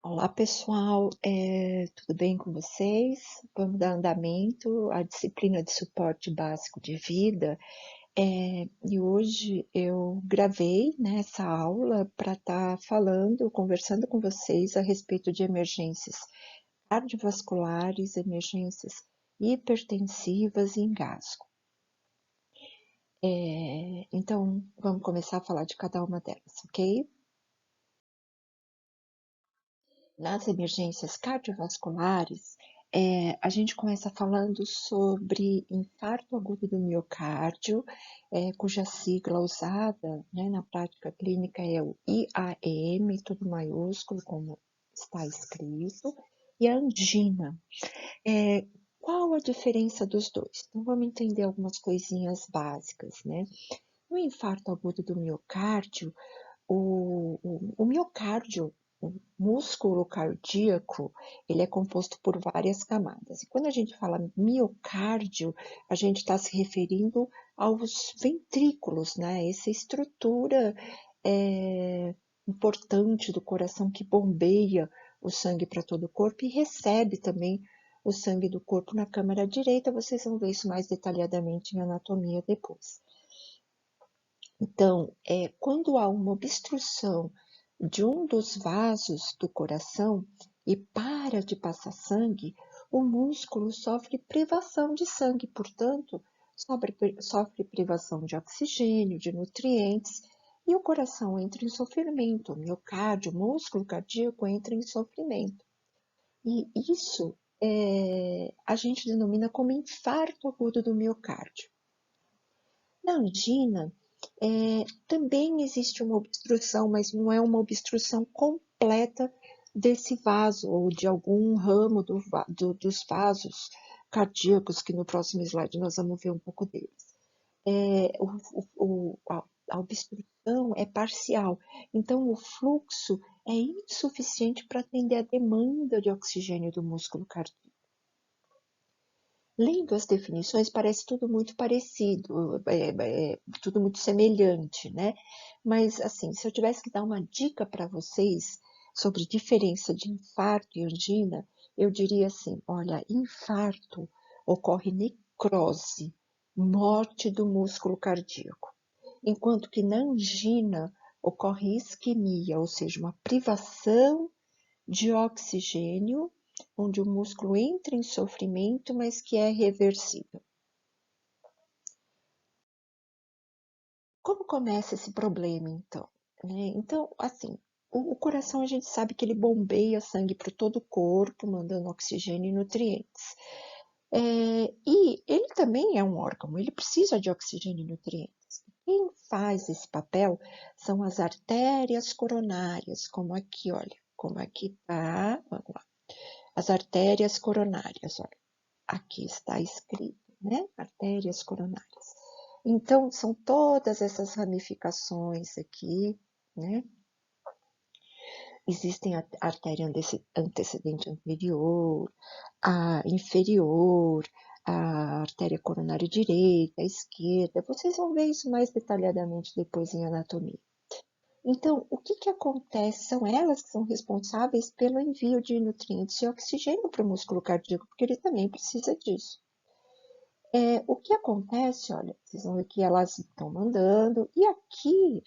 Olá, pessoal, tudo bem com vocês? Vamos dar andamento à disciplina de suporte básico de vida. E hoje eu gravei, né, essa aula para estar falando, conversando com vocês a respeito de emergências cardiovasculares, emergências hipertensivas e engasgo. Então, vamos começar a falar de cada uma delas, ok? Nas emergências cardiovasculares, a gente começa falando sobre infarto agudo do miocárdio, cuja sigla usada, né, na prática clínica é o IAM, tudo maiúsculo, como está escrito, e a angina. Qual a diferença dos dois? Então, vamos entender algumas coisinhas básicas, né? No infarto agudo do miocárdio, o miocárdio, o músculo cardíaco, ele é composto por várias camadas. E quando a gente fala miocárdio, a gente está se referindo aos ventrículos, né? Essa estrutura importante do coração que bombeia o sangue para todo o corpo e recebe também o sangue do corpo na câmara direita. Vocês vão ver isso mais detalhadamente em anatomia depois. Então, quando há uma obstrução de um dos vasos do coração e para de passar sangue, o músculo sofre privação de sangue, portanto, sofre privação de oxigênio, de nutrientes, e o coração entra em sofrimento, o miocárdio, o músculo cardíaco entra em sofrimento. E isso a gente denomina como infarto agudo do miocárdio. Na angina, também existe uma obstrução, mas não é uma obstrução completa desse vaso ou de algum ramo dos vasos cardíacos, que no próximo slide nós vamos ver um pouco deles. A obstrução é parcial, então o fluxo é insuficiente para atender a demanda de oxigênio do músculo cardíaco. Lendo as definições, parece tudo muito parecido, tudo muito semelhante, né? Mas, assim, se eu tivesse que dar uma dica para vocês sobre diferença de infarto e angina, eu diria assim: olha, infarto ocorre necrose, morte do músculo cardíaco, enquanto que na angina ocorre isquemia, ou seja, uma privação de oxigênio, onde o músculo entra em sofrimento, mas que é reversível. Como começa esse problema, então? Então, assim, o coração a gente sabe que ele bombeia sangue para todo o corpo, mandando oxigênio e nutrientes. E ele também é um órgão, ele precisa de oxigênio e nutrientes. Quem faz esse papel são as artérias coronárias, como aqui, olha, como aqui tá, vamos lá. As artérias coronárias, olha, aqui está escrito, né? Artérias coronárias. Então, são todas essas ramificações aqui, né? Existem a artéria antecedente anterior, a inferior, a artéria coronária direita, a esquerda. Vocês vão ver isso mais detalhadamente depois em anatomia. Então, o que acontece? São elas que são responsáveis pelo envio de nutrientes e oxigênio para o músculo cardíaco, porque ele também precisa disso. O que acontece, olha, vocês vão ver que elas estão mandando, e aqui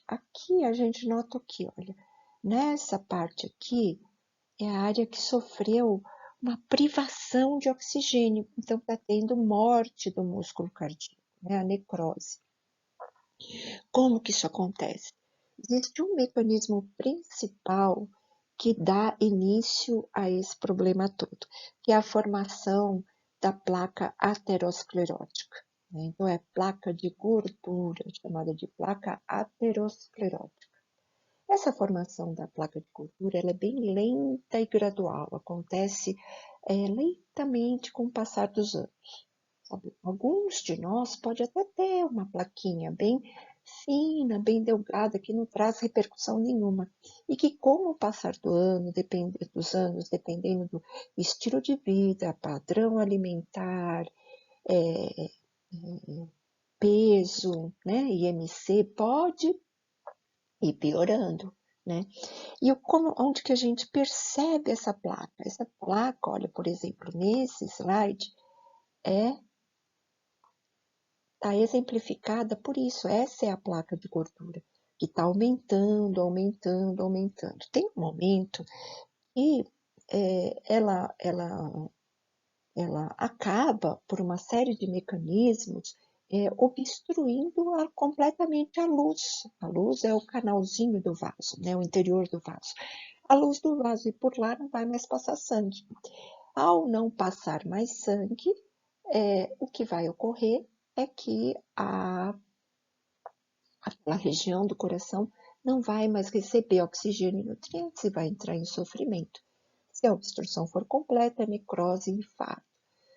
a gente nota o que, olha, nessa parte aqui é a área que sofreu uma privação de oxigênio, então está tendo morte do músculo cardíaco, né, a necrose. Como que isso acontece? Existe um mecanismo principal que dá início a esse problema todo, que é a formação da placa aterosclerótica. Então, é placa de gordura, chamada de placa aterosclerótica. Essa formação da placa de gordura ela é bem lenta e gradual, acontece lentamente com o passar dos anos. Sabe? Alguns de nós pode até ter uma plaquinha bem fina, bem delgada, que não traz repercussão nenhuma. E que com o passar dos anos, dependendo do estilo de vida, padrão alimentar, é, é, peso, né, IMC, pode ir piorando. né? E onde que a gente percebe essa placa? Essa placa, olha, por exemplo, nesse slide, está exemplificada por isso. Essa é a placa de gordura, que está aumentando, aumentando, aumentando. Tem um momento que ela acaba, por uma série de mecanismos, obstruindo completamente a luz. A luz é o canalzinho do vaso, né, o interior do vaso. A luz do vaso e por lá não vai mais passar sangue. Ao não passar mais sangue, o que vai ocorrer é que aquela região do coração não vai mais receber oxigênio e nutrientes e vai entrar em sofrimento. Se a obstrução for completa, é necrose e infarto.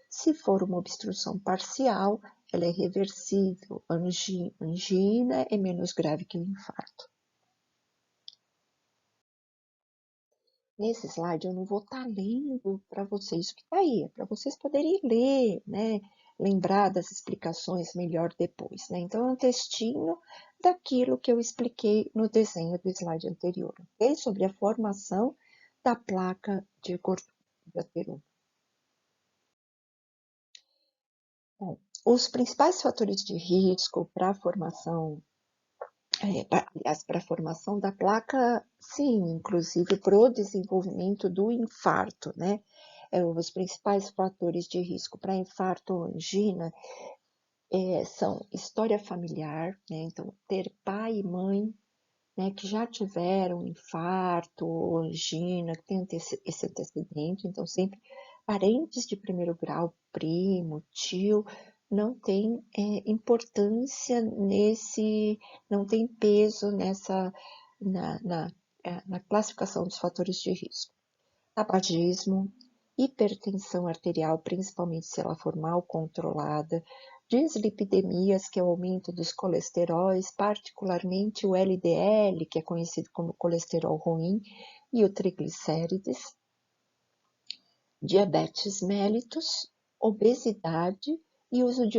Se for uma obstrução parcial, ela é reversível. Angina é menos grave que o infarto. Nesse slide eu não vou estar lendo para vocês o que está aí, é para vocês poderem ler, né? Lembrar das explicações melhor depois, né? Então, é um textinho daquilo que eu expliquei no desenho do slide anterior, ok? Sobre a formação da placa de gordura ateroma. Bom, os principais fatores de risco para a formação, aliás, para a formação da placa, sim, inclusive para o desenvolvimento do infarto, né? Os principais fatores de risco para infarto ou angina são história familiar, né? Então, ter pai e mãe, né, que já tiveram infarto ou angina, que tem esse antecedente, então sempre parentes de primeiro grau, primo, tio, não tem importância não tem peso na classificação dos fatores de risco. Tabagismo, hipertensão arterial, principalmente se ela for mal controlada, dislipidemias, que é o aumento dos colesteróis, particularmente o LDL, que é conhecido como colesterol ruim, e o triglicérides, diabetes mellitus, obesidade e uso de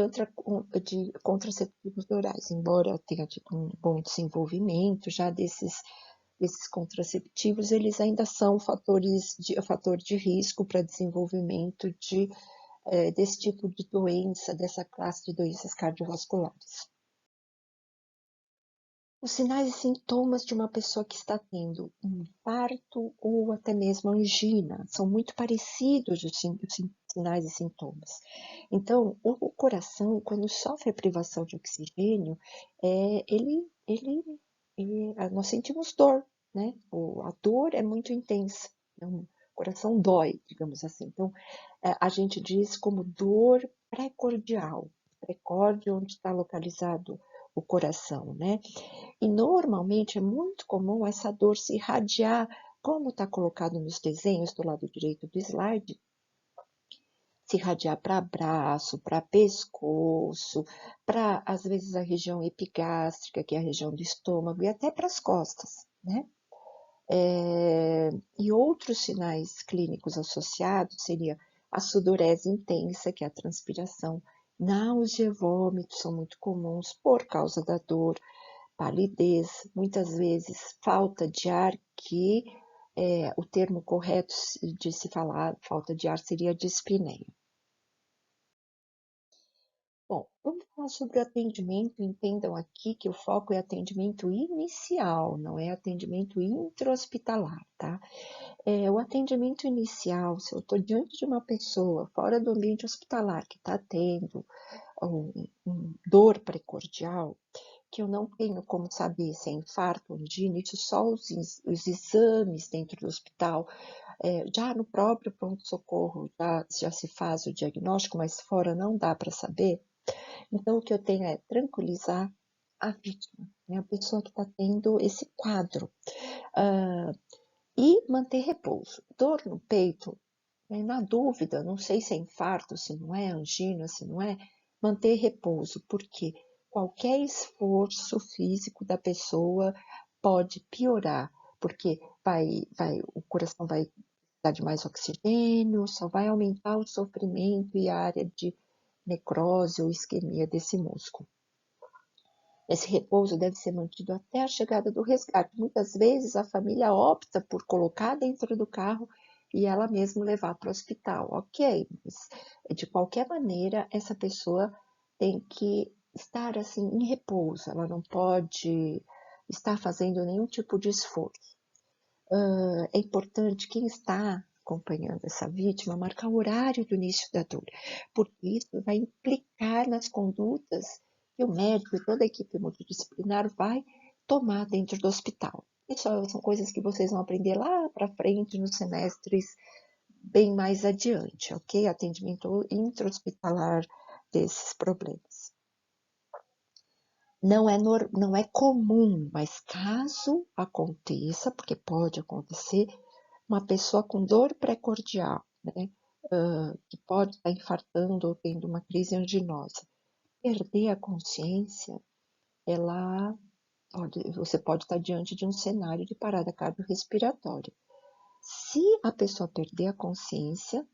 contraceptivos orais, embora tenha tido um bom desenvolvimento já desses contraceptivos, eles ainda são fator de risco para desenvolvimento desse tipo de doença, dessa classe de doenças cardiovasculares. Os sinais e sintomas de uma pessoa que está tendo um infarto ou até mesmo angina são muito parecidos os sinais e sintomas. Então, o coração, quando sofre privação de oxigênio, nós sentimos dor, né? A dor é muito intensa, o coração dói, digamos assim. Então, a gente diz como dor precordial, precórdio onde está localizado o coração, né? E normalmente é muito comum essa dor se irradiar, como está colocado nos desenhos do lado direito do slide, se irradiar para braço, para pescoço, para às vezes a região epigástrica, que é a região do estômago, e até para as costas, né? E outros sinais clínicos associados seria a sudorese intensa, que é a transpiração, náusea e vômito são muito comuns por causa da dor, palidez, muitas vezes falta de ar, que o termo correto de se falar falta de ar seria dispneia. Bom, vamos falar sobre o atendimento. Entendam aqui que o foco é atendimento inicial, não é atendimento intra-hospitalar, tá? O atendimento inicial, se eu estou diante de uma pessoa fora do ambiente hospitalar que está tendo dor precordial, que eu não tenho como saber se é infarto ou angina, isso só os exames dentro do hospital, já no próprio pronto-socorro já se faz o diagnóstico, mas fora não dá para saber. Então, o que eu tenho é tranquilizar a vítima, né, a pessoa que está tendo esse quadro, e manter repouso. Dor no peito, na dúvida, não sei se é infarto, se não é angina, se não é, manter repouso, porque qualquer esforço físico da pessoa pode piorar, porque o coração vai precisar de mais oxigênio, só vai aumentar o sofrimento e a área de necrose ou isquemia desse músculo. Esse repouso deve ser mantido até a chegada do resgate. Muitas vezes a família opta por colocar dentro do carro e ela mesma levar para o hospital. Ok, mas de qualquer maneira essa pessoa tem que estar assim em repouso, ela não pode estar fazendo nenhum tipo de esforço. É importante quem está acompanhando essa vítima marcar o horário do início da dor, porque isso vai implicar nas condutas que o médico e toda a equipe multidisciplinar vai tomar dentro do hospital. Isso são coisas que vocês vão aprender lá para frente nos semestres bem mais adiante, ok? Atendimento intra-hospitalar desses problemas. Não é comum, mas caso aconteça, porque pode acontecer, uma pessoa com dor pré-cordial, né, que pode estar infartando ou tendo uma crise anginosa, perder a consciência, você pode estar diante de um cenário de parada cardiorrespiratória. Se a pessoa perder a consciência,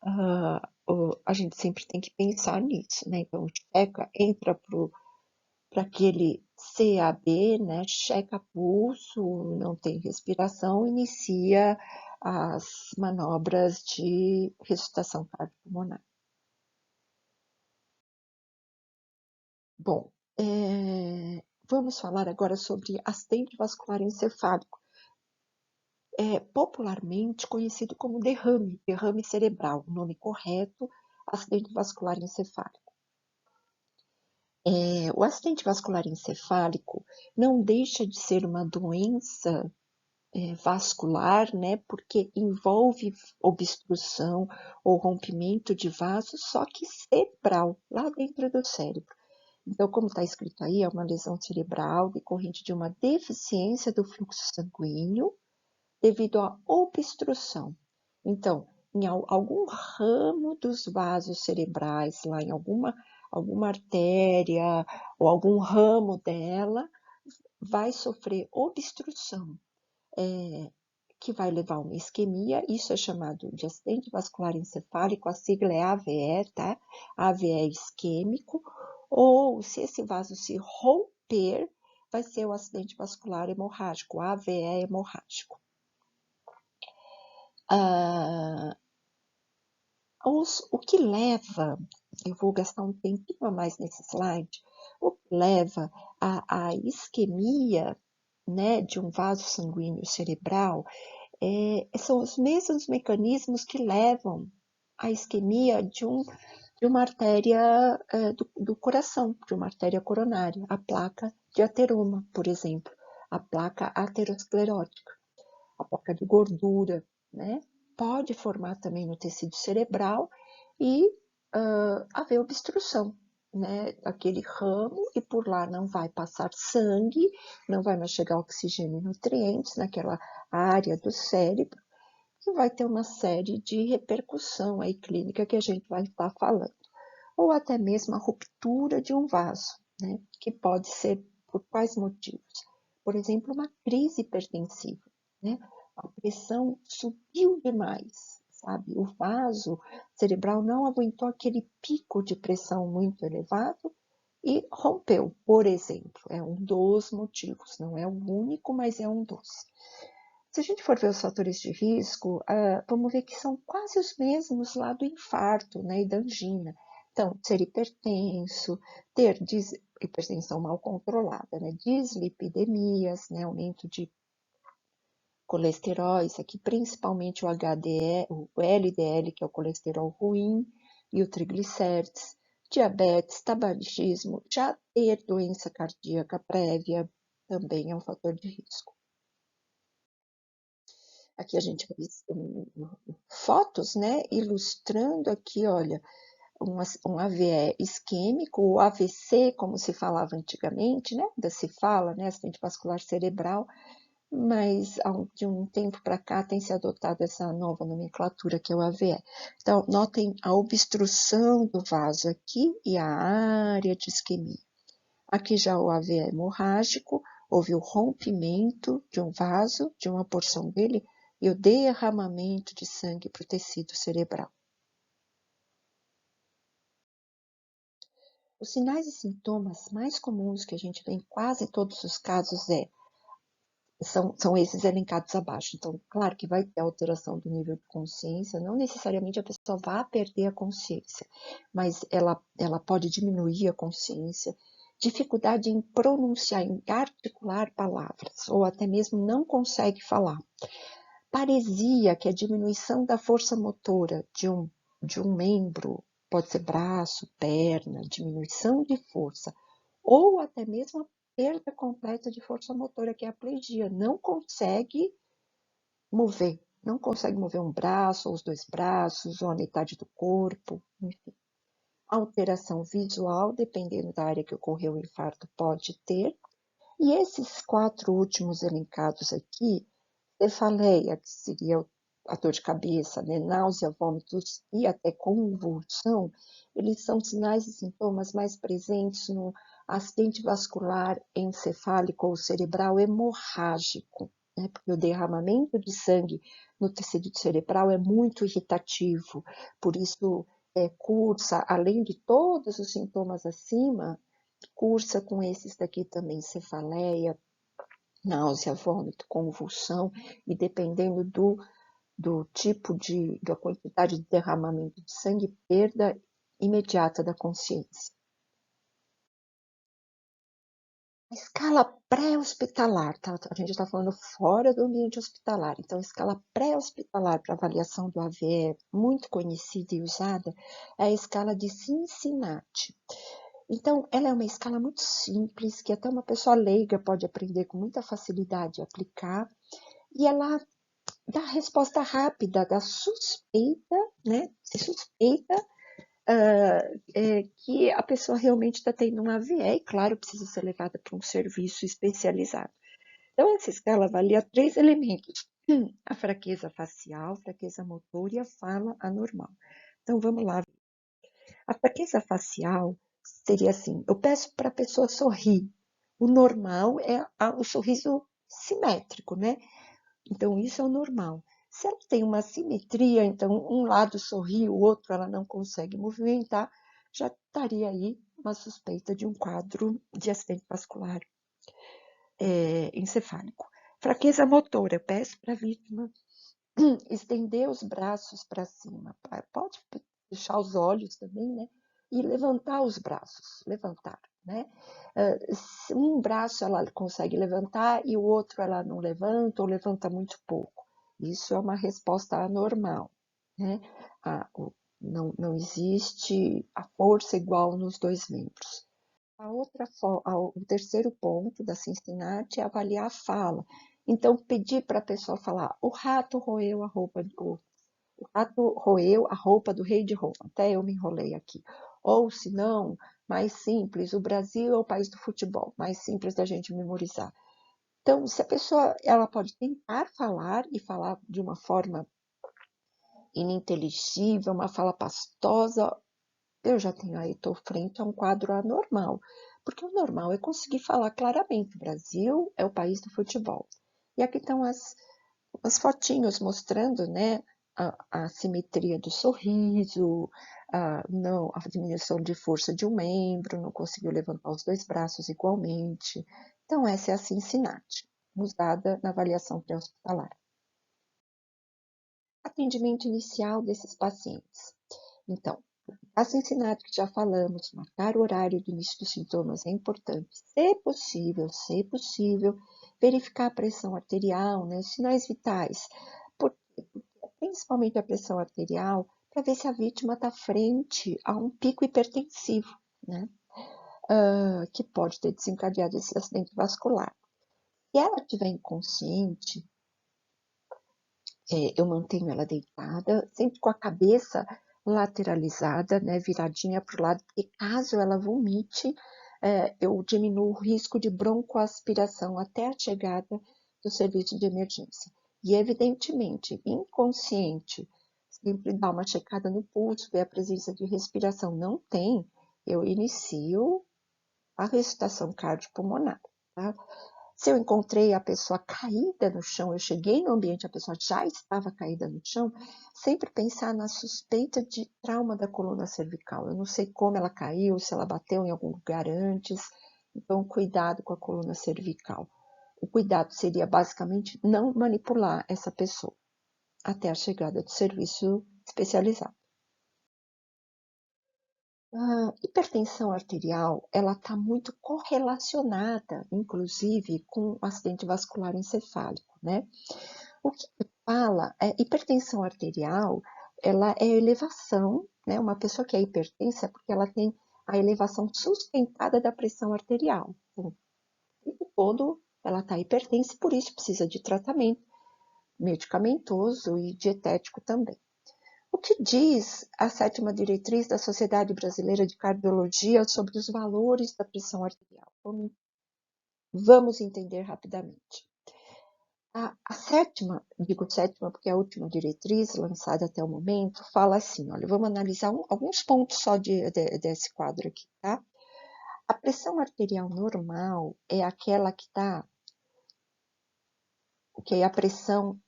a gente sempre tem que pensar nisso, né? Então, entra para aquele CAB, né? Checa pulso, não tem respiração, inicia as manobras de ressuscitação cardiopulmonar. Bom, vamos falar agora sobre acidente vascular encefálico, popularmente conhecido como derrame cerebral, o nome correto, acidente vascular encefálico. O acidente vascular encefálico não deixa de ser uma doença vascular, né, porque envolve obstrução ou rompimento de vasos, só que cerebral, lá dentro do cérebro. Então, como está escrito aí, é uma lesão cerebral decorrente de uma deficiência do fluxo sanguíneo devido à obstrução. Então, em algum ramo dos vasos cerebrais, lá em alguma artéria ou algum ramo dela, vai sofrer obstrução, que vai levar a uma isquemia. Isso é chamado de acidente vascular encefálico, a sigla é AVE, tá? AVE isquêmico, ou se esse vaso se romper, vai ser o acidente vascular hemorrágico, AVE hemorrágico. O que leva, eu vou gastar um tempinho a mais nesse slide, o que leva à isquemia, né, de um vaso sanguíneo cerebral são os mesmos mecanismos que levam à isquemia de uma artéria do coração, de uma artéria coronária, a placa de ateroma, por exemplo, a placa aterosclerótica, a placa de gordura, né? Pode formar também no tecido cerebral e haver obstrução, né? Aquele ramo, e por lá não vai passar sangue, não vai mais chegar oxigênio e nutrientes naquela área do cérebro, e vai ter uma série de repercussão aí clínica que a gente vai estar falando. Ou até mesmo a ruptura de um vaso, né? Que pode ser por quais motivos? Por exemplo, uma crise hipertensiva, né? A pressão subiu demais, sabe? O vaso cerebral não aguentou aquele pico de pressão muito elevado e rompeu, por exemplo. É um dos motivos, não é o único, mas é um dos. Se a gente for ver os fatores de risco, vamos ver que são quase os mesmos lá do infarto, né, e da angina. Então, ser hipertenso, ter hipertensão mal controlada, né, dislipidemias, né, aumento de colesteróis, aqui principalmente o HDL, o LDL, que é o colesterol ruim, e o triglicérides, diabetes, tabagismo, já ter doença cardíaca prévia também é um fator de risco. Aqui a gente vê fotos, né, ilustrando aqui, olha, um AVE isquêmico, o AVC, como se falava antigamente, né, ainda se fala, né, acidente vascular cerebral, mas de um tempo para cá tem se adotado essa nova nomenclatura que é o AVE. Então, notem a obstrução do vaso aqui e a área de isquemia. Aqui já o AVE hemorrágico, houve o rompimento de um vaso, de uma porção dele, e o derramamento de sangue para o tecido cerebral. Os sinais e sintomas mais comuns que a gente vê em quase todos os casos são esses elencados abaixo. Então, claro que vai ter alteração do nível de consciência, não necessariamente a pessoa vai perder a consciência, mas ela pode diminuir a consciência, dificuldade em pronunciar, em articular palavras, ou até mesmo não consegue falar. Paresia, que é a diminuição da força motora de um membro, pode ser braço, perna, diminuição de força, ou até mesmo a perda completa de força motora, que é a plegia. Não consegue mover um braço, ou os dois braços, ou a metade do corpo, enfim. Alteração visual, dependendo da área que ocorreu o infarto, pode ter. E esses 4 últimos elencados aqui, cefaleia, que seria a dor de cabeça, né, náusea, vômitos e até convulsão, eles são sinais e sintomas mais presentes no acidente vascular encefálico ou cerebral hemorrágico, né, porque o derramamento de sangue no tecido cerebral é muito irritativo, por isso cursa, além de todos os sintomas acima, cursa com esses daqui também, cefaleia, náusea, vômito, convulsão, e dependendo do tipo da quantidade de derramamento de sangue, perda imediata da consciência. A escala pré-hospitalar, tá? A gente está falando fora do ambiente hospitalar, então a escala pré-hospitalar para avaliação do AVE, muito conhecida e usada, é a escala de Cincinnati. Então, ela é uma escala muito simples, que até uma pessoa leiga pode aprender com muita facilidade a aplicar, e ela dá resposta rápida da suspeita, né? Se suspeita que a pessoa realmente está tendo um AVE, e claro, precisa ser levada para um serviço especializado. Então, essa escala avalia 3 elementos: a fraqueza facial, fraqueza motora e a fala anormal. Então, vamos lá. A fraqueza facial seria assim: eu peço para a pessoa sorrir. O normal é o sorriso simétrico, né? Então, isso é o normal. Se ela tem uma assimetria, então um lado sorri, o outro ela não consegue movimentar, já estaria aí uma suspeita de um quadro de acidente vascular encefálico. Fraqueza motora, eu peço para a vítima estender os braços para cima. Pode fechar os olhos também, né? E levantar os braços, levantar, né? Um braço ela consegue levantar e o outro ela não levanta ou levanta muito pouco. Isso é uma resposta anormal, né? Não existe a força igual nos 2 membros. O terceiro ponto da Cincinnati é avaliar a fala. Então, pedir para a pessoa falar: o rato roeu a roupa do rei de Roma. Até eu me enrolei aqui. Ou, se não, mais simples: o Brasil é o país do futebol. Mais simples da gente memorizar. Então, se a pessoa ela pode tentar falar e falar de uma forma ininteligível, uma fala pastosa, eu já tenho aí, estou frente a um quadro anormal, porque o normal é conseguir falar claramente: o Brasil é o país do futebol. E aqui estão as fotinhos mostrando, né, a simetria do sorriso, a diminuição de força de um membro, não conseguiu levantar os 2 braços igualmente. Então, essa é a Cincinnati, usada na avaliação pré-hospitalar. Atendimento inicial desses pacientes. Então, a Cincinnati, que já falamos, marcar o horário do início dos sintomas é importante. Se possível, verificar a pressão arterial, né, os sinais vitais, principalmente a pressão arterial, para ver se a vítima está frente a um pico hipertensivo, né, que pode ter desencadeado esse acidente vascular. Se ela estiver inconsciente, eu mantenho ela deitada, sempre com a cabeça lateralizada, né, viradinha para o lado, porque caso ela vomite, eu diminuo o risco de broncoaspiração até a chegada do serviço de emergência. E, evidentemente, inconsciente, sempre dá uma checada no pulso, ver a presença de respiração. Não tem, eu inicio a ressuscitação cardiopulmonar, tá? Se eu encontrei a pessoa caída no chão, eu cheguei no ambiente, a pessoa já estava caída no chão, sempre pensar na suspeita de trauma da coluna cervical. Eu não sei como ela caiu, se ela bateu em algum lugar antes, então cuidado com a coluna cervical. O cuidado seria basicamente não manipular essa pessoa até a chegada do serviço especializado. A hipertensão arterial, ela está muito correlacionada, inclusive, com o acidente vascular encefálico, né? O que fala é hipertensão arterial, ela é elevação, né? Uma pessoa que é hipertensa é porque ela tem a elevação sustentada da pressão arterial. Então, o tempo todo ela está hipertensa e por isso precisa de tratamento medicamentoso e dietético também. O que diz a 7ª diretriz da Sociedade Brasileira de Cardiologia sobre os valores da pressão arterial? Vamos entender rapidamente. A 7ª, digo 7ª porque é a última diretriz lançada até o momento, fala assim, olha, vamos analisar alguns pontos só desse quadro aqui, tá? A pressão arterial normal é aquela que está, que é a pressão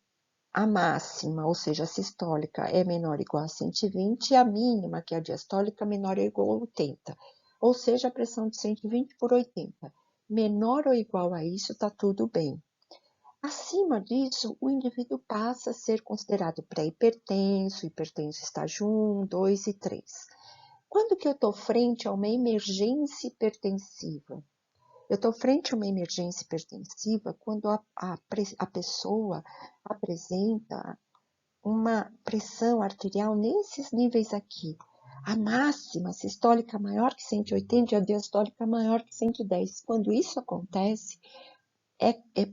a máxima, ou seja, a sistólica, é menor ou igual a 120 e a mínima, que é a diastólica, menor ou igual a 80. Ou seja, a pressão de 120 por 80. Menor ou igual a isso, está tudo bem. Acima disso, o indivíduo passa a ser considerado pré-hipertenso, hipertenso estágio 1, 2 e 3. Quando que eu estou frente a uma emergência hipertensiva? Eu estou frente a uma emergência hipertensiva quando a pessoa apresenta uma pressão arterial nesses níveis aqui. A máxima sistólica maior que 180 e a diastólica maior que 110. Quando isso acontece,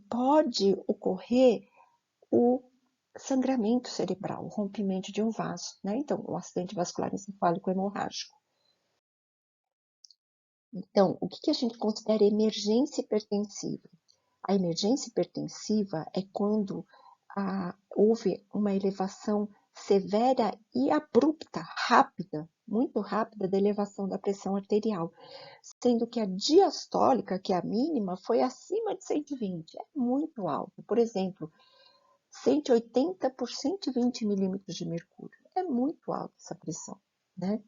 pode ocorrer o sangramento cerebral, o rompimento de um vaso, né? Então, o acidente vascular encefálico hemorrágico. Então, o que a gente considera emergência hipertensiva? A emergência hipertensiva é quando houve uma elevação severa e abrupta, rápida, muito rápida, da elevação da pressão arterial, sendo que a diastólica, que é a mínima, foi acima de 120, é muito alta. Por exemplo, 180 por 120 milímetros de mercúrio, é muito alta essa pressão, né?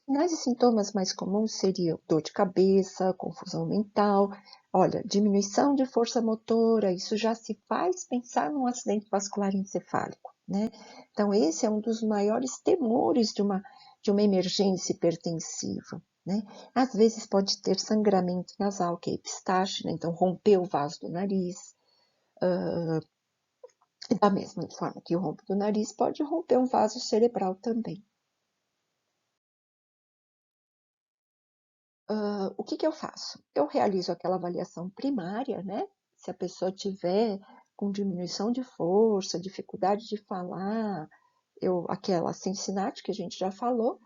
Sinais e sintomas mais comuns seriam dor de cabeça, confusão mental, olha, diminuição de força motora, isso já se faz pensar num acidente vascular encefálico, né? Então, esse é um dos maiores temores de uma emergência hipertensiva, né? Às vezes pode ter sangramento nasal, que é epistaxe, né? Então rompeu o vaso do nariz. Da mesma forma que rompe do nariz, pode romper um vaso cerebral também. O que eu faço? Eu realizo aquela avaliação primária, né? Se a pessoa tiver com diminuição de força, dificuldade de falar, aquela Cincinnati que a gente já falou,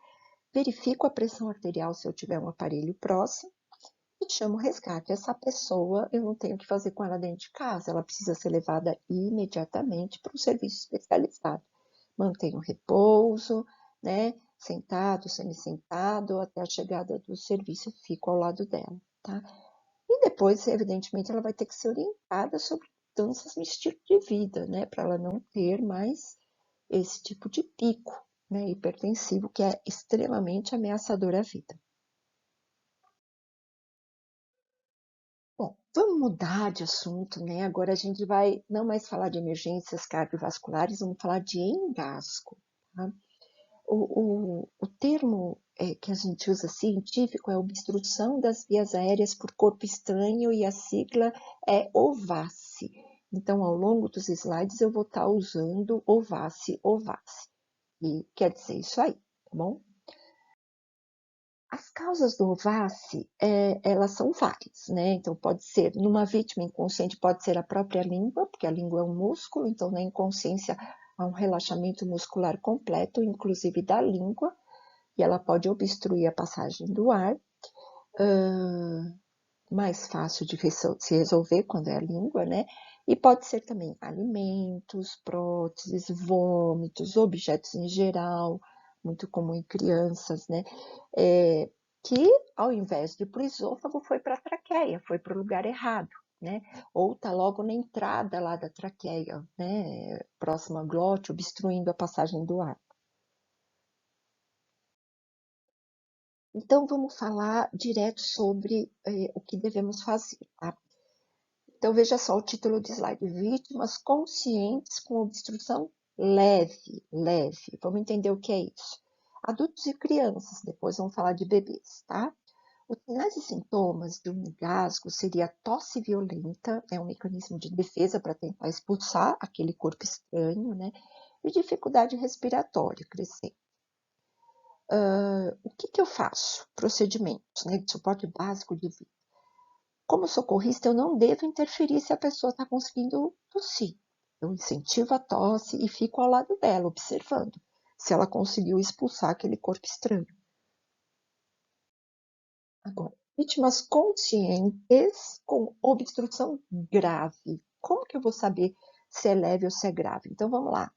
verifico a pressão arterial se eu tiver um aparelho próximo e chamo o resgate. Essa pessoa eu não tenho o que fazer com ela dentro de casa, ela precisa ser levada imediatamente para um serviço especializado. Mantenha o repouso, né? Sentado, semi-sentado, até a chegada do serviço, fico ao lado dela, tá? E depois, evidentemente, ela vai ter que ser orientada sobre mudanças no estilo de vida, né? Para ela não ter mais esse tipo de pico, né? Hipertensivo, que é extremamente ameaçador à vida. Bom, vamos mudar de assunto, né? Agora a gente vai não mais falar de emergências cardiovasculares, vamos falar de engasgo, tá? O termo que a gente usa científico é obstrução das vias aéreas por corpo estranho e a sigla é OVACE. Então, ao longo dos slides, eu vou estar usando OVACE, OVACE. E quer dizer isso aí, tá bom? As causas do OVACE, elas são várias, né? Então, pode ser, numa vítima inconsciente, pode ser a própria língua, porque a língua é um músculo, então na inconsciência há um relaxamento muscular completo, inclusive da língua, e ela pode obstruir a passagem do ar. Mais fácil de se resolver quando é a língua, né? E pode ser também alimentos, próteses, vômitos, objetos em geral, muito comum em crianças, né? Que ao invés de ir para o esôfago, foi para a traqueia, foi para o lugar errado, né? Ou está logo na entrada lá da traqueia, né? Próxima à glote, obstruindo a passagem do ar. Então, vamos falar direto sobre o que devemos fazer, tá? Então, veja só o título do slide: vítimas conscientes com obstrução leve, leve. Vamos entender o que é isso. Adultos e crianças, depois vamos falar de bebês, tá? Os sinais e sintomas de um engasgo seria tosse violenta, é um mecanismo de defesa para tentar expulsar aquele corpo estranho, né? E dificuldade respiratória crescente. O que eu faço? Procedimentos, né, de suporte básico de vida. Como socorrista, eu não devo interferir se a pessoa está conseguindo tossir. Eu incentivo a tosse e fico ao lado dela, observando se ela conseguiu expulsar aquele corpo estranho. Agora, vítimas conscientes com obstrução grave. Como que eu vou saber se é leve ou se é grave? Então, vamos lá.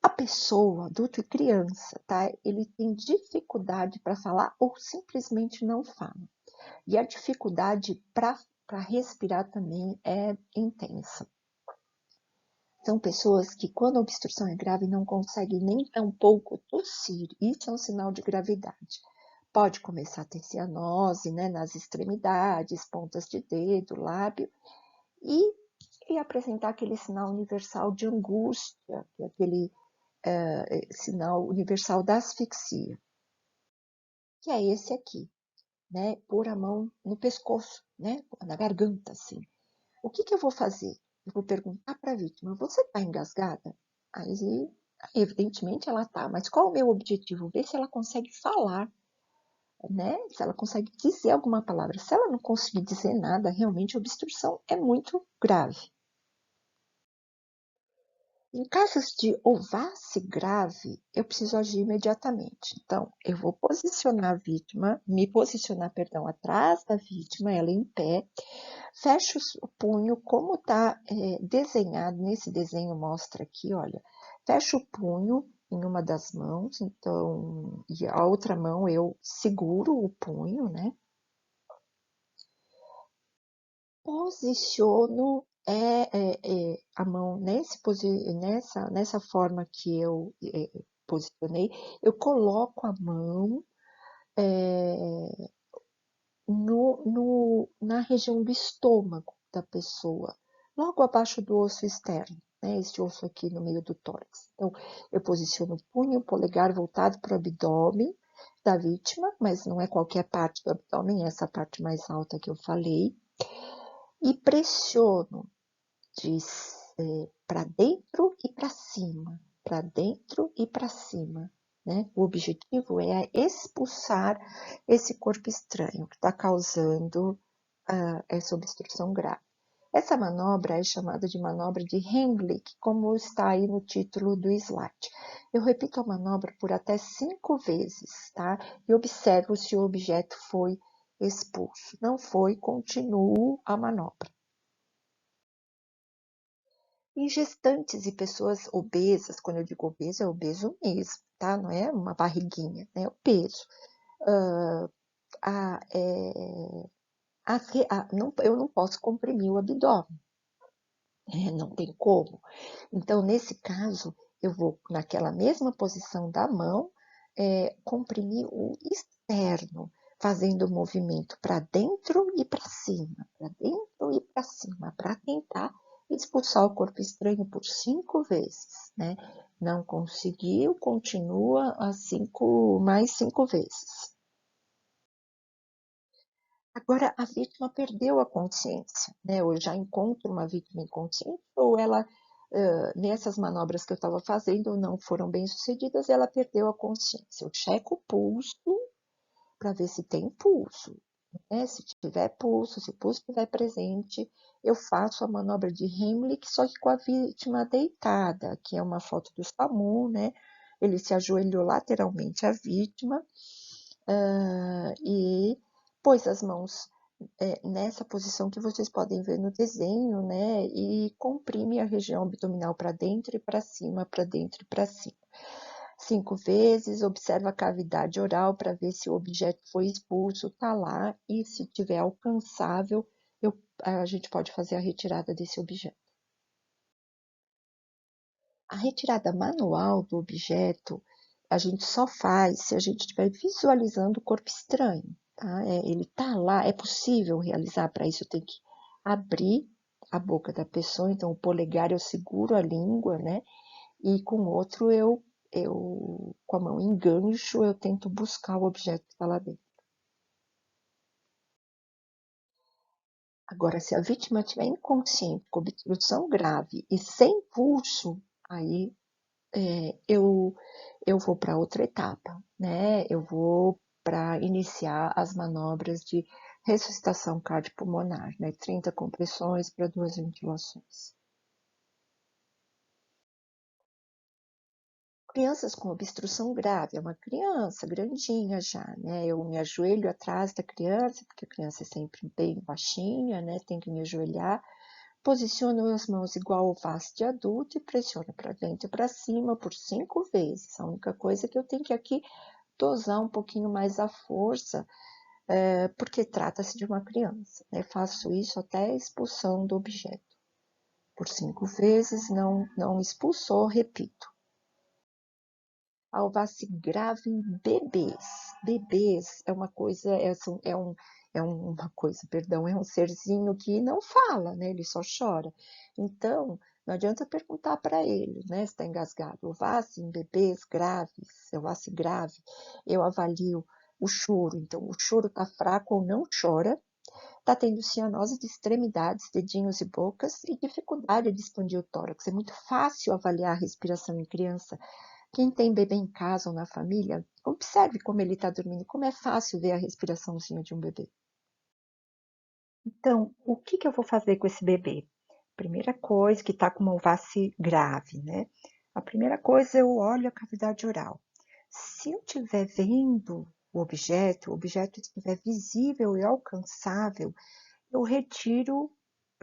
A pessoa, adulto e criança, tá? Ele tem dificuldade para falar ou simplesmente não fala. E a dificuldade para respirar também é intensa. São pessoas que, quando a obstrução é grave, não conseguem nem tampouco tossir. Isso é um sinal de gravidade. Pode começar a ter cianose, né, nas extremidades, pontas de dedo, lábio, e apresentar aquele sinal universal de angústia, que é aquele sinal universal da asfixia, que é esse aqui, né? Pôr a mão no pescoço, né? Na garganta, assim. O que eu vou fazer? Eu vou perguntar para a vítima: você está engasgada? Aí, evidentemente, ela está, mas qual o meu objetivo? Ver se ela consegue falar, né? Se ela consegue dizer alguma palavra. Se ela não conseguir dizer nada, realmente a obstrução é muito grave. Em casos de ováce grave, eu preciso agir imediatamente. Então, eu vou posicionar a vítima, me posicionar, perdão, atrás da vítima, ela em pé, fecho o punho, como está desenhado nesse desenho, mostra aqui, olha, fecho o punho em uma das mãos, então, e a outra mão eu seguro o punho, né? Posiciono a mão nessa forma que eu posicionei, eu coloco a mão na região do estômago da pessoa, logo abaixo do osso externo, né? Esse osso aqui no meio do tórax. Então, eu posiciono o punho, o polegar voltado para o abdômen da vítima, mas não é qualquer parte do abdômen, é essa parte mais alta que eu falei, e pressiono para dentro e para cima, para dentro e para cima. Né? O objetivo é expulsar esse corpo estranho que está causando essa obstrução grave. Essa manobra é chamada de manobra de Heimlich, como está aí no título do slide. Eu repito a manobra por até 5 vezes, tá? E observo se o objeto foi expulso. Não foi, continuo a manobra. Em gestantes e pessoas obesas, quando eu digo obeso, é obeso mesmo, tá? Não é uma barriguinha, né? É o peso. Eu não posso comprimir o abdômen, não tem como. Então, nesse caso, eu vou naquela mesma posição da mão, comprimir o externo, fazendo o movimento para dentro e para cima, para dentro e para cima, para tentar expulsar o corpo estranho por 5 vezes, né? Não conseguiu, continua mais 5 vezes. Agora, a vítima perdeu a consciência, né? Eu já encontro uma vítima inconsciente, ou ela, nessas manobras que eu estava fazendo, não foram bem sucedidas, ela perdeu a consciência. Eu checo o pulso para ver se tem pulso, né? Se tiver pulso, se o pulso estiver presente, eu faço a manobra de Heimlich, só que com a vítima deitada, que é uma foto do SAMU, né? Ele se ajoelhou lateralmente à vítima e pôs as mãos nessa posição que vocês podem ver no desenho, né? E comprime a região abdominal para dentro e para cima, para dentro e para cima. 5 vezes, observa a cavidade oral para ver se o objeto foi expulso, tá lá, e se tiver alcançável, a gente pode fazer a retirada desse objeto. A retirada manual do objeto, a gente só faz se a gente estiver visualizando o corpo estranho, tá? Ele tá lá, é possível realizar, para isso eu tenho que abrir a boca da pessoa, então o polegar eu seguro a língua, né? E com o outro com a mão engancho, eu tento buscar o objeto que está lá dentro. Agora, se a vítima estiver inconsciente, com obstrução grave e sem pulso, aí eu vou para outra etapa, né? Eu vou para iniciar as manobras de ressuscitação cardiopulmonar, né? 30 compressões para 2 ventilações. Crianças com obstrução grave, é uma criança grandinha já, né? Eu me ajoelho atrás da criança, porque a criança é sempre bem baixinha, né? Tem que me ajoelhar. Posiciono as mãos igual ao vaso de adulto e pressiono para dentro e para cima por 5 vezes. A única coisa que eu tenho que aqui dosar um pouquinho mais a força, porque trata-se de uma criança, né? Faço isso até a expulsão do objeto. Por 5 vezes, não expulsou, repito. Alface grave em bebês. Bebês é uma coisa, é um serzinho que não fala, né? Ele só chora. Então, não adianta perguntar para ele, né? Se está engasgado. Alface em bebês graves, alface grave, eu avalio o choro. Então, o choro está fraco ou não chora. Está tendo cianose de extremidades, dedinhos e bocas e dificuldade de expandir o tórax. É muito fácil avaliar a respiração em criança. Quem tem bebê em casa ou na família, observe como ele está dormindo, como é fácil ver a respiraçãozinha de um bebê. Então, o que eu vou fazer com esse bebê? Primeira coisa, que está com uma alface grave, né? A primeira coisa, eu olho a cavidade oral. Se eu estiver vendo o objeto estiver visível e alcançável, eu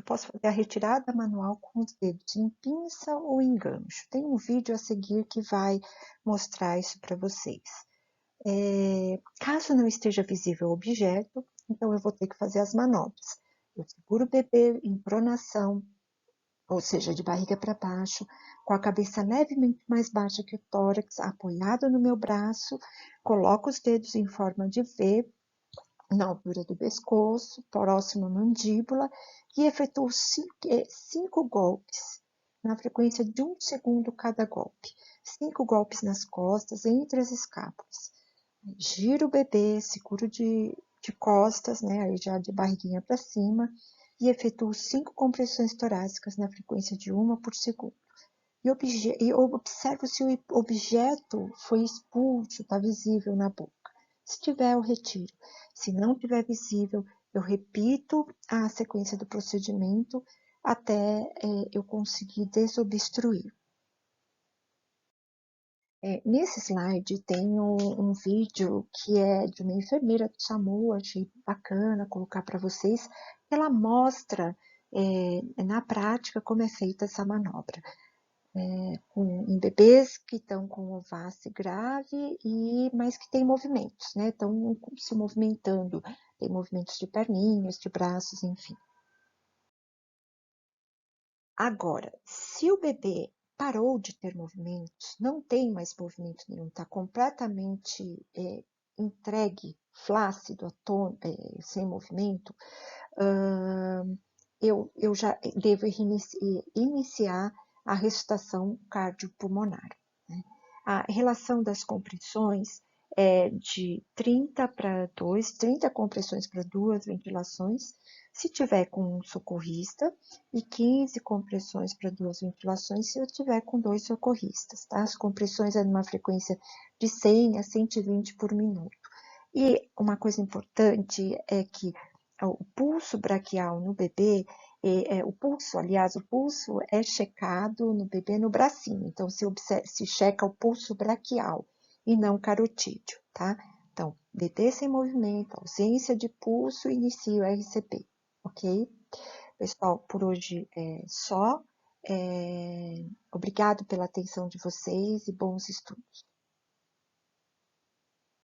posso fazer a retirada manual com os dedos em pinça ou em gancho. Tem um vídeo a seguir que vai mostrar isso para vocês. Caso não esteja visível o objeto, então eu vou ter que fazer as manobras. Eu seguro o bebê em pronação, ou seja, de barriga para baixo, com a cabeça levemente mais baixa que o tórax, apoiado no meu braço, coloco os dedos em forma de V, na altura do pescoço, próximo à mandíbula, e efetuo 5 golpes, na frequência de 1 segundo cada golpe. 5 golpes nas costas, entre as escápulas. Giro o bebê, seguro de costas, né, aí já de barriguinha para cima, e efetuo 5 compressões torácicas na frequência de 1 por segundo. E observo se o objeto foi expulso, está visível na boca. Se tiver, eu retiro. Se não tiver visível, eu repito a sequência do procedimento até eu conseguir desobstruir. Nesse slide tem um vídeo que é de uma enfermeira do SAMU, achei bacana colocar para vocês. Ela mostra na prática como é feita essa manobra. Em bebês que estão com alface grave, mas que tem movimentos, né? Estão se movimentando, tem movimentos de perninhas, de braços, enfim. Agora, se o bebê parou de ter movimentos, não tem mais movimento nenhum, está completamente entregue, flácido, sem movimento, eu já devo iniciar a ressuscitação cardiopulmonar, né? A relação das compressões é de 30 para 2, 30 compressões para 2 ventilações, se tiver com um socorrista, e 15 compressões para 2 ventilações se eu tiver com 2 socorristas, tá? As compressões é numa frequência de 100 a 120 por minuto. E uma coisa importante é que o pulso braquial no bebê, o pulso é checado no bebê no bracinho, então se checa o pulso braquial e não carotídeo, tá? Então, bebê sem movimento, ausência de pulso, inicia o RCP, ok? Pessoal, por hoje é só. Obrigado pela atenção de vocês e bons estudos.